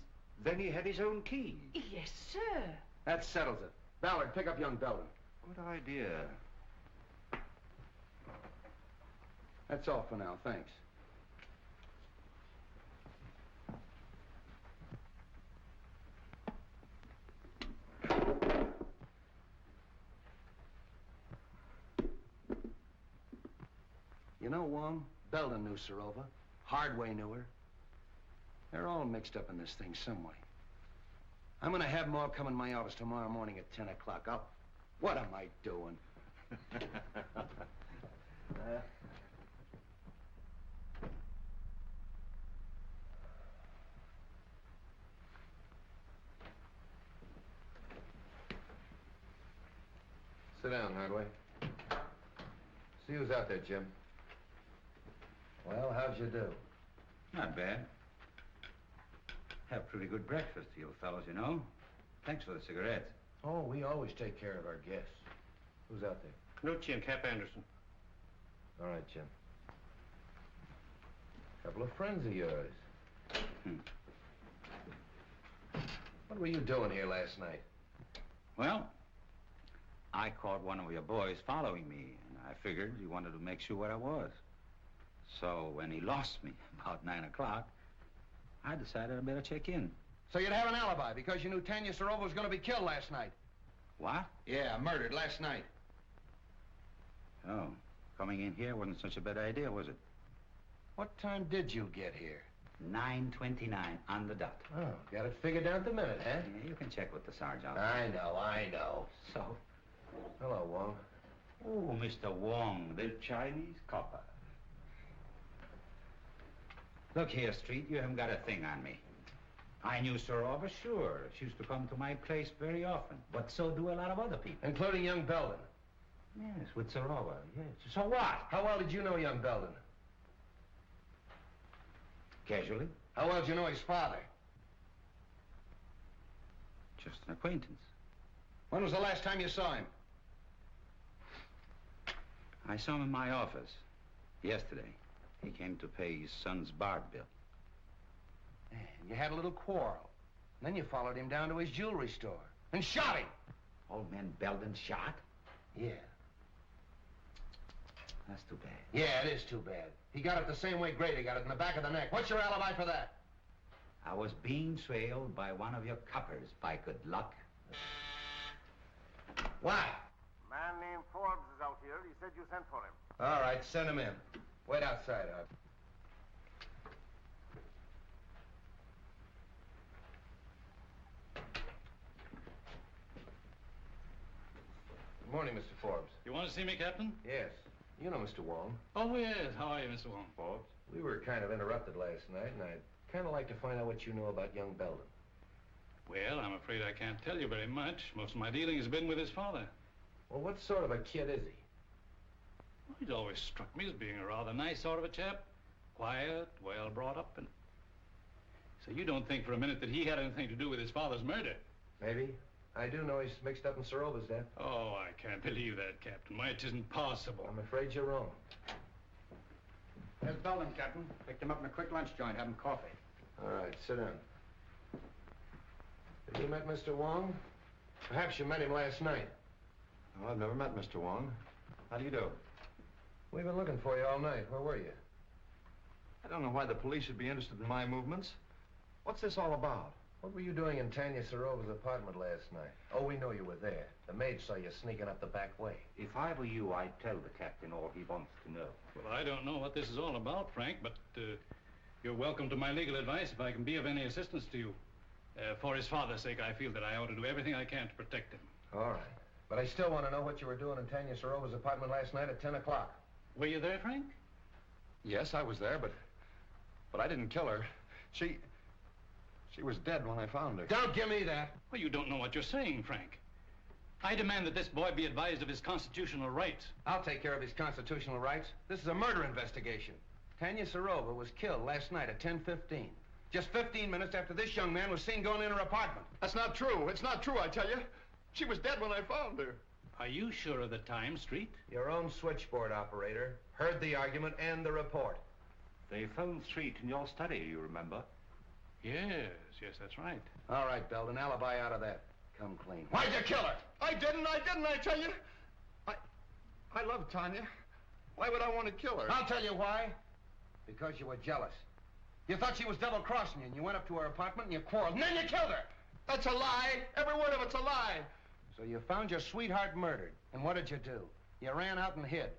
Then he had his own key. Yes, sir. That settles it. Ballard, pick up young Beldon. Good idea. That's all for now, thanks. You know, Wong, Beldon knew Serova. Hardway knew her. They're all mixed up in this thing some way. I'm gonna have them all come in my office tomorrow morning at 10 o'clock. What am I doing? Sit down, Hardway. See who's out there, Jim. Well, how'd you do? Not bad. Have pretty good breakfast, you fellows, you know. Thanks for the cigarettes. Oh, we always take care of our guests. Who's out there? Nucci and Cap Anderson. All right, Jim. Couple of friends of yours. What were you doing here last night? Well, I caught one of your boys following me, and I figured he wanted to make sure where I was. So when he lost me about 9 o'clock, I decided I better check in. So you'd have an alibi because you knew Tanya Serova was going to be killed last night. What? Yeah, murdered last night. Oh, coming in here wasn't such a bad idea, was it? What time did you get here? 9:29 on the dot. Oh, got it figured down to the minute, huh? Yeah, you can check with the sergeant. I know. So? Hello, Wong. Oh, Mr. Wong, the Chinese copper. Look here, Street, you haven't got a thing on me. I knew Sorova, sure. She used to come to my place very often. But so do a lot of other people. Including young Beldon. Yes, with Sorova, yes. So what? How well did you know young Beldon? Casually. How well did you know his father? Just an acquaintance. When was the last time you saw him? I saw him in my office yesterday. He came to pay his son's bar bill. And you had a little quarrel. And then you followed him down to his jewelry store and shot him. Old man Beldon shot? Yeah. That's too bad. Yeah, it is too bad. He got it the same way Grady got it, in the back of the neck. What's your alibi for that? I was being trailed by one of your coppers, by good luck. Why? A man named Forbes is out here. He said you sent for him. All right, send him in. Wait outside, Art. Good morning, Mr. Forbes. You want to see me, Captain? Yes. You know Mr. Wong. Oh, yes. How are you, Mr. Wong? Forbes? We were kind of interrupted last night, and I'd kind of like to find out what you know about young Beldon. Well, I'm afraid I can't tell you very much. Most of my dealing has been with his father. Well, what sort of a kid is he? Well, he's always struck me as being a rather nice sort of a chap. Quiet, well brought up, and... So you don't think for a minute that he had anything to do with his father's murder? Maybe. I do know he's mixed up in Sorova's death. Oh, I can't believe that, Captain. Why, it isn't possible. I'm afraid you're wrong. There's Beldon, Captain. Picked him up in a quick lunch joint, having coffee. All right, sit down. Have you met Mr. Wong? Perhaps you met him last night. No, I've never met Mr. Wong. How do you do? We've been looking for you all night. Where were you? I don't know why the police should be interested in my movements. What's this all about? What were you doing in Tanya Sorova's apartment last night? Oh, we know you were there. The maid saw you sneaking up the back way. If I were you, I'd tell the captain all he wants to know. Well, I don't know what this is all about, Frank, but you're welcome to my legal advice if I can be of any assistance to you. For his father's sake, I feel that I ought to do everything I can to protect him. All right. But I still want to know what you were doing in Tanya Sorova's apartment last night at 10 o'clock. Were you there, Frank? Yes, I was there, but I didn't kill her. She was dead when I found her. Don't give me that. Well, you don't know what you're saying, Frank. I demand that this boy be advised of his constitutional rights. I'll take care of his constitutional rights. This is a murder investigation. Tanya Sorova was killed last night at 10:15. Just 15 minutes after this young man was seen going in her apartment. That's not true. It's not true, I tell you. She was dead when I found her. Are you sure of the time, Street? Your own switchboard operator heard the argument and the report. They phoned Street in your study, you remember? Yes, that's right. All right, Beldon, alibi out of that. Come clean. Why'd you kill her? I didn't, I tell you. I love Tanya. Why would I want to kill her? I'll tell you why. Because you were jealous. You thought she was double-crossing you, and you went up to her apartment and you quarreled, and then you killed her. That's a lie. Every word of it's a lie. So you found your sweetheart murdered, and what did you do? You ran out and hid.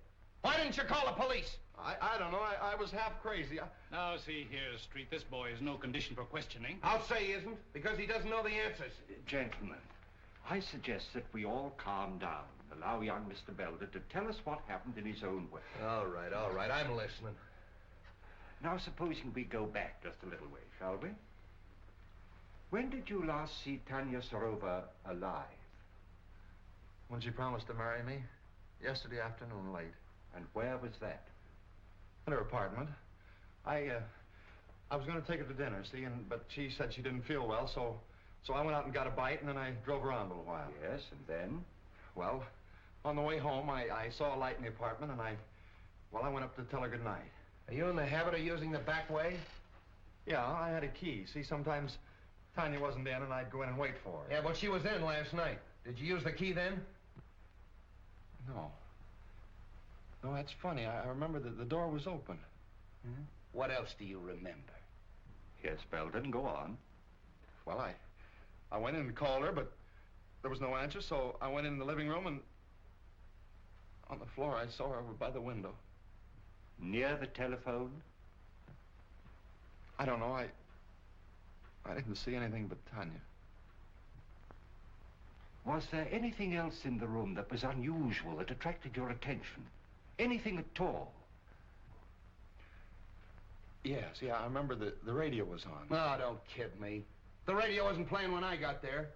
Why didn't you call the police? I don't know. I was half crazy. Now, see here, Street, this boy is no condition for questioning. I'll say he isn't, because he doesn't know the answers. Gentlemen, I suggest that we all calm down. Allow young Mr. Beldon to tell us what happened in his own way. All right. I'm listening. Now, supposing we go back just a little way, shall we? When did you last see Tanya Sorova alive? When she promised to marry me. Yesterday afternoon, late. And where was that? In her apartment. I was going to take her to dinner, see, but she said she didn't feel well, so I went out and got a bite, and then I drove around a little while. Yes, and then? Well, on the way home, I saw a light in the apartment, and I went up to tell her good night. Are you in the habit of using the back way? Yeah, I had a key. See, sometimes Tanya wasn't in, and I'd go in and wait for her. Yeah, but she was in last night. Did you use the key then? No. No, that's funny. I remember that the door was open. Hmm? What else do you remember? Yes, Beldon, go on. Well, I went in and called her, but there was no answer, so I went in the living room, and on the floor I saw her over by the window. Near the telephone? I don't know. I didn't see anything but Tanya. Was there anything else in the room that was unusual, that attracted your attention? Anything at all? Yes, yeah, I remember the radio was on. Oh, don't kid me. The radio wasn't playing when I got there.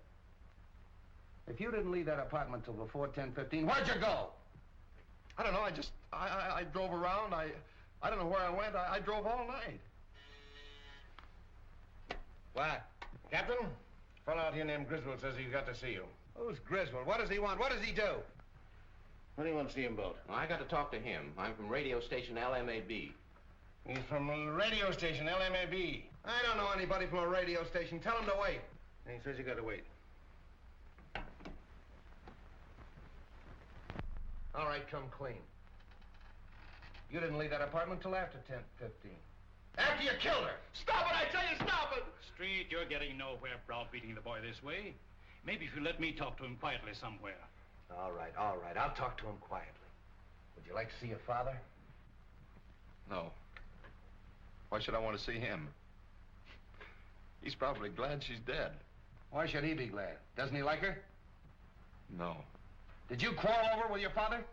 If you didn't leave that apartment till before 10:15, where'd you go? I don't know, I drove around. I don't know where I went. I drove all night. What? Captain, a fellow out here named Griswold says he's got to see you. Who's Griswold? What does he want? What does he do? What do you want to see him about? Well, I got to talk to him. I'm from radio station LMAB. He's from a radio station, LMAB. I don't know anybody from a radio station. Tell him to wait. And he says you got to wait. All right, come clean. You didn't leave that apartment till after 10:15. After you killed her! Stop it, I tell you, stop it! Street, you're getting nowhere browbeating the boy this way. Maybe if you let me talk to him quietly somewhere. All right. I'll talk to him quietly. Would you like to see your father? No. Why should I want to see him? He's probably glad she's dead. Why should he be glad? Doesn't he like her? No. Did you quarrel over with your father?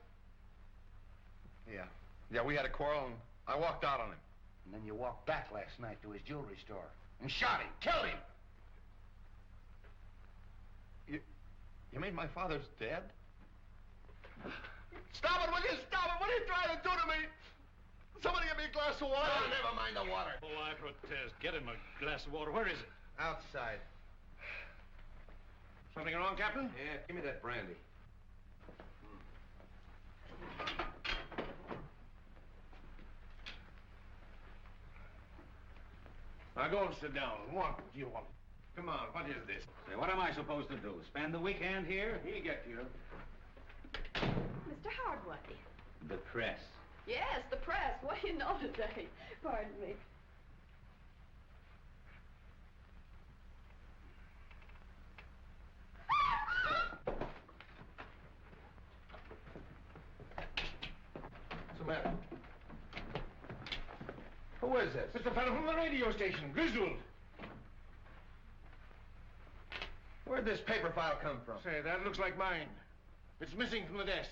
Yeah, we had a quarrel and I walked out on him. And then you walked back last night to his jewelry store and shot him, killed him. You mean my father's dead? Stop it, will you? Stop it! What are you trying to do to me? Somebody give me a glass of water. Oh, never mind the water. Oh, I protest. Get him a glass of water. Where is it? Outside. Something wrong, Captain? Yeah, give me that brandy. Now go and sit down. What do you want? Come on, what is this? Say, what am I supposed to do? Spend the weekend here? He'll get you. Mr. Hardway. The press. Yes, the press. What do you know today? Pardon me. What's the matter? Who is this? It's the fellow from the radio station, Griswold. Where'd this paper file come from? Say, that looks like mine. It's missing from the desk.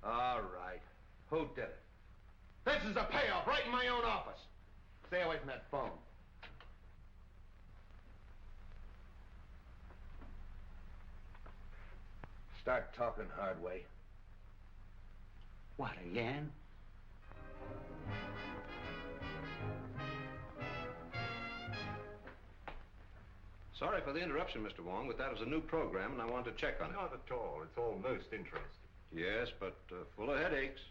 All right. Who did it? This is a payoff right in my own office. Stay away from that phone. Start talking, Hardway. What, again? Sorry for the interruption, Mr. Wong, but that was a new program, and I wanted to check on it. Not at all. It's all most interesting. Yes, but full of headaches.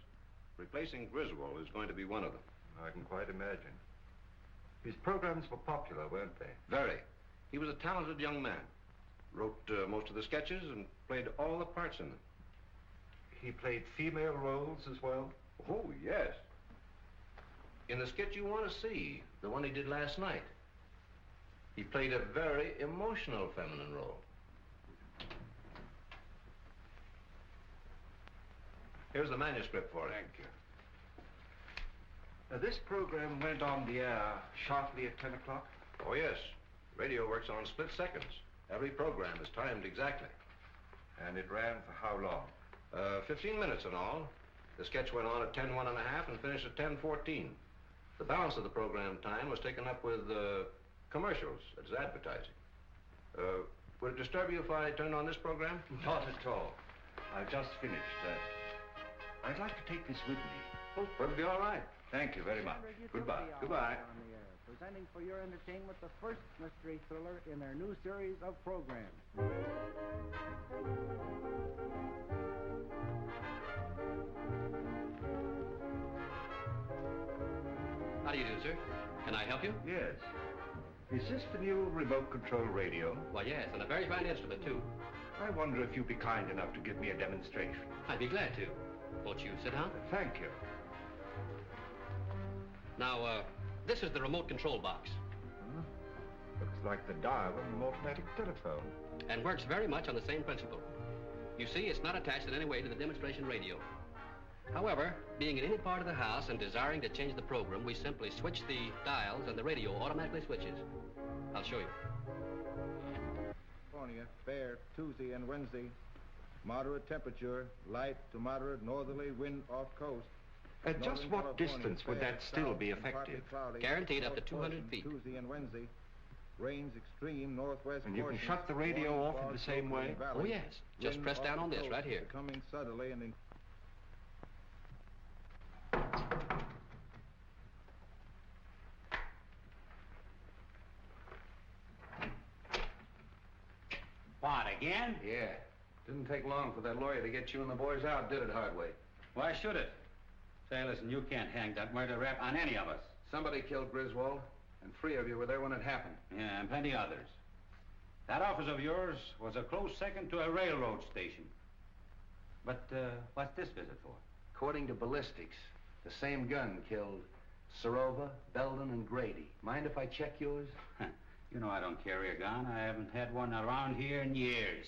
Replacing Griswold is going to be one of them. I can quite imagine. His programs were popular, weren't they? Very. He was a talented young man. Wrote most of the sketches and played all the parts in them. He played female roles as well? Oh, yes. In the sketch you want to see, the one he did last night, he played a very emotional feminine role. Here's the manuscript for it. Thank you. This program went on the air sharply at 10 o'clock? Oh, yes. Radio works on split seconds. Every program is timed exactly. And it ran for how long? 15 minutes in all. The sketch went on at 10:01 and finished at 10:14. The balance of the program time was taken up with commercials. It's advertising. Would it disturb you if I turned on this program? Not at all. I've just finished. I'd like to take this with me. Oh, that'll be all right. Thank you very much. Goodbye. Goodbye. On the air, presenting for your entertainment the first mystery thriller in their new series of programs. How do you do, sir? Can I help you? Yes. Is this the new remote control radio? Why, yes, and a very fine instrument, too. I wonder if you'd be kind enough to give me a demonstration. I'd be glad to. Won't you sit down? Thank you. Now, this is the remote control box. Looks like the dial of an automatic telephone. And works very much on the same principle. You see, it's not attached in any way to the demonstration radio. However, being in any part of the house and desiring to change the program, we simply switch the dials and the radio automatically switches. I'll show you. California, fair Tuesday and Wednesday. Moderate temperature, light to moderate northerly wind off coast. At just Northern what California, distance would fair that still south be and partly effective? cloudy, Guaranteed up to north 200 portion, feet. Tuesday and Wednesday. Rains extreme northwest And you can portions, shut the radio warning off in fog the same local way? and valley. Oh, yes. Just Wind press off down the on this coast right here. Becoming southerly and What, again? Yeah. Didn't take long for that lawyer to get you and the boys out, did it, Hardway? Why should it? Say, listen, you can't hang that murder rap on any of us. Somebody killed Griswold, and 3 of you were there when it happened. Yeah, and plenty others. That office of yours was a close second to a railroad station. But, what's this visit for? According to ballistics, the same gun killed Serova, Beldon, and Grady. Mind if I check yours? You know I don't carry a gun. I haven't had one around here in years.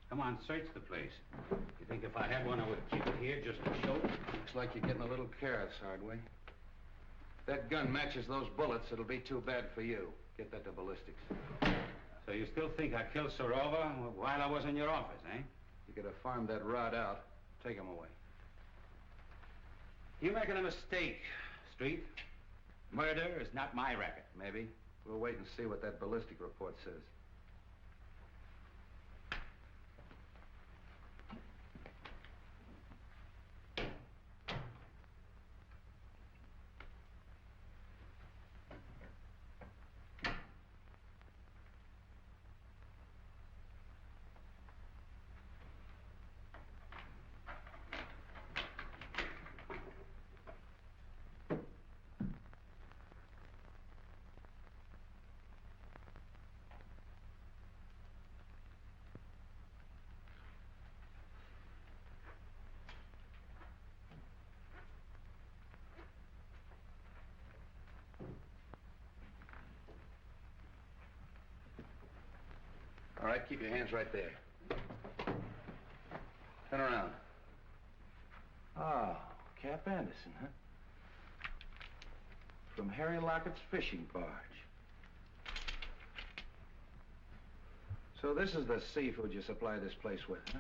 Come on, search the place. You think if I had one, I would keep it here just to show? Looks like you're getting a little careless, Hardway. If that gun matches those bullets, it'll be too bad for you. Get that to ballistics. So you still think I killed Serova while I was in your office, eh? You could have farmed that rod out. Take him away. You're making a mistake, Street. Murder is not my racket. Maybe. We'll wait and see what that ballistic report says. All right, keep your hands right there. Turn around. Oh, Cap Anderson, huh? From Harry Lockett's fishing barge. So this is the seafood you supply this place with, huh?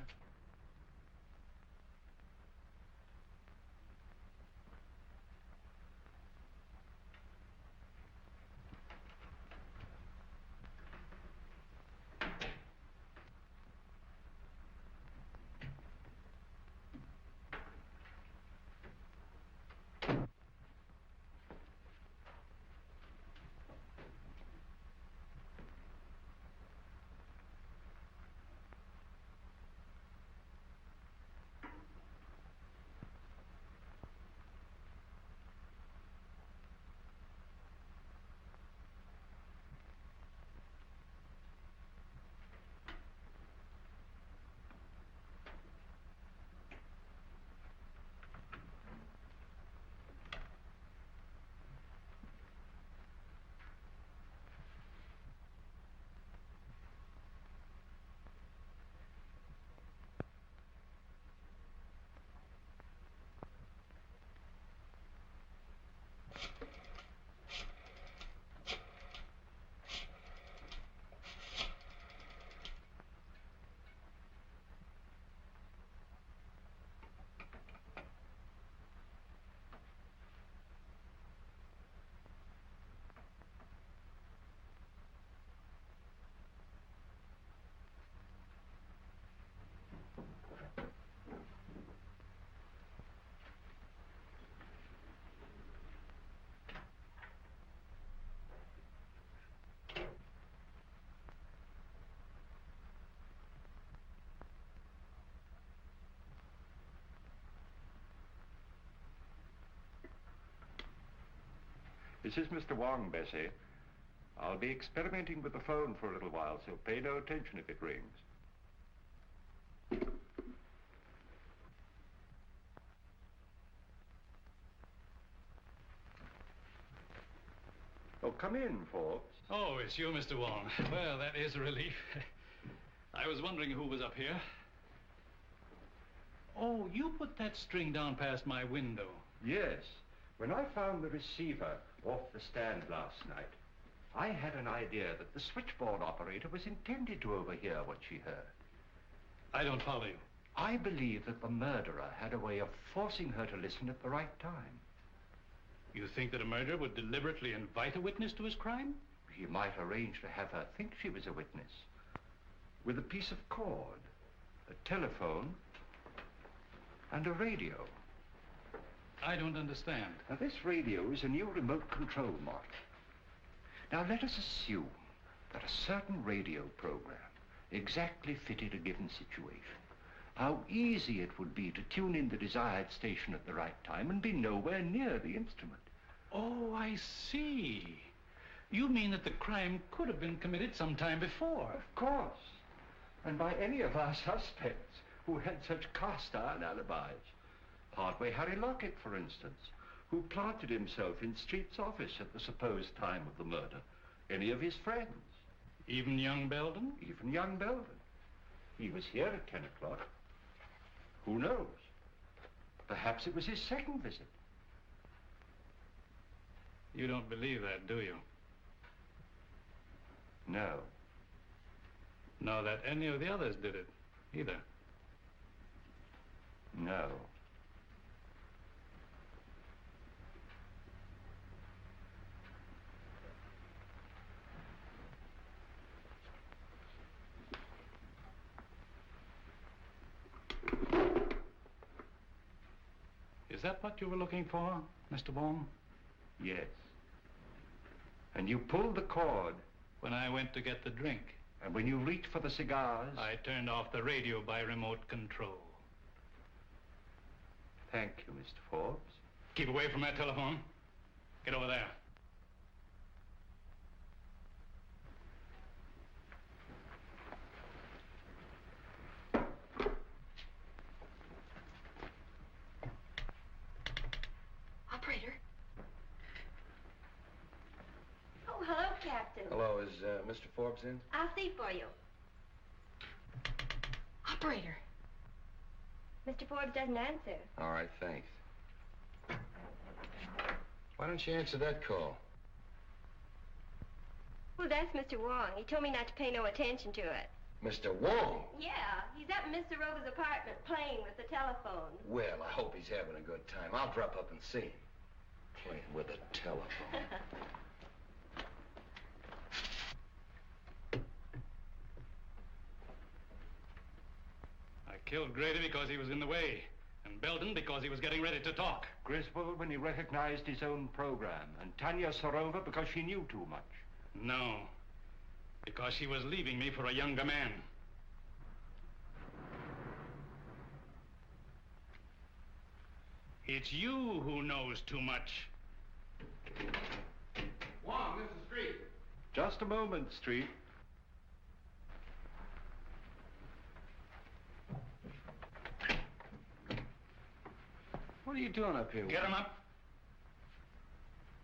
This is Mr. Wong, Bessie. I'll be experimenting with the phone for a little while, so pay no attention if it rings. Oh, come in, Forbes. Oh, it's you, Mr. Wong. Well, that is a relief. I was wondering who was up here. Oh, you put that string down past my window. Yes. When I found the receiver off the stand last night, I had an idea that the switchboard operator was intended to overhear what she heard. I don't follow you. I believe that the murderer had a way of forcing her to listen at the right time. You think that a murderer would deliberately invite a witness to his crime? He might arrange to have her think she was a witness. With a piece of cord, a telephone, and a radio. I don't understand. Now, this radio is a new remote control model. Now, let us assume that a certain radio program exactly fitted a given situation. How easy it would be to tune in the desired station at the right time and be nowhere near the instrument. Oh, I see. You mean that the crime could have been committed some time before? Of course. And by any of our suspects who had such cast-iron alibis. Partway Harry Lockett, for instance, who planted himself in Street's office at the supposed time of the murder. Any of his friends. Even young Beldon? Even young Beldon. He was here at 10 o'clock. Who knows? Perhaps it was his second visit. You don't believe that, do you? No. Nor that any of the others did it, either? No. Is that what you were looking for, Mr. Wong? Yes. And you pulled the cord. When I went to get the drink. And when you reached for the cigars? I turned off the radio by remote control. Thank you, Mr. Forbes. Keep away from that telephone. Get over there. Operator. Oh, hello, Captain. Hello, is Mr. Forbes in? I'll see for you. Operator. Mr. Forbes doesn't answer. All right, thanks. Why don't you answer that call? Well, that's Mr. Wong. He told me not to pay no attention to it. Mr. Wong? Yeah, he's up in Mr. Rover's apartment playing with the telephone. Well, I hope he's having a good time. I'll drop up and see him. Playing with a telephone. I killed Grady because he was in the way, and Beldon because he was getting ready to talk. Griswold when he recognized his own program, and Tanya Sarova because she knew too much. No, because she was leaving me for a younger man. It's you who knows too much. Wong, this is Street. Just a moment, Street. What are you doing up here? Get him up.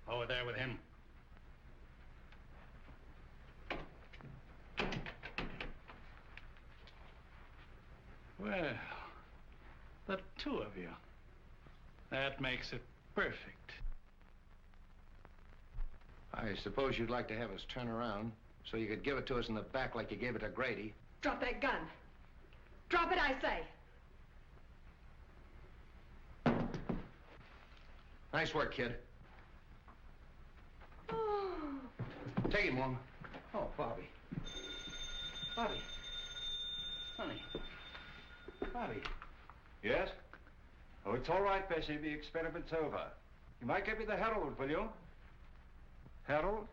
Over there with him. Well, the two of you. That makes it perfect. I suppose you'd like to have us turn around so you could give it to us in the back like you gave it to Grady. Drop that gun. Drop it, I say. Nice work, kid. Oh. Take him, Wong. Oh, Bobbie. Bobbie. Honey. Bobbie. Yes? Oh, it's all right, Bessie. The experiment's over. You might get me the Herald, will you? Herald?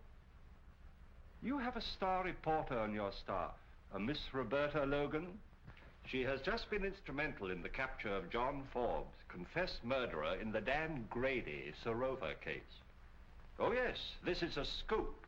You have a star reporter on your staff, a Miss Roberta Logan. She has just been instrumental in the capture of John Forbes, confessed murderer in the Dan Grady Sarova case. Oh, yes, this is a scoop.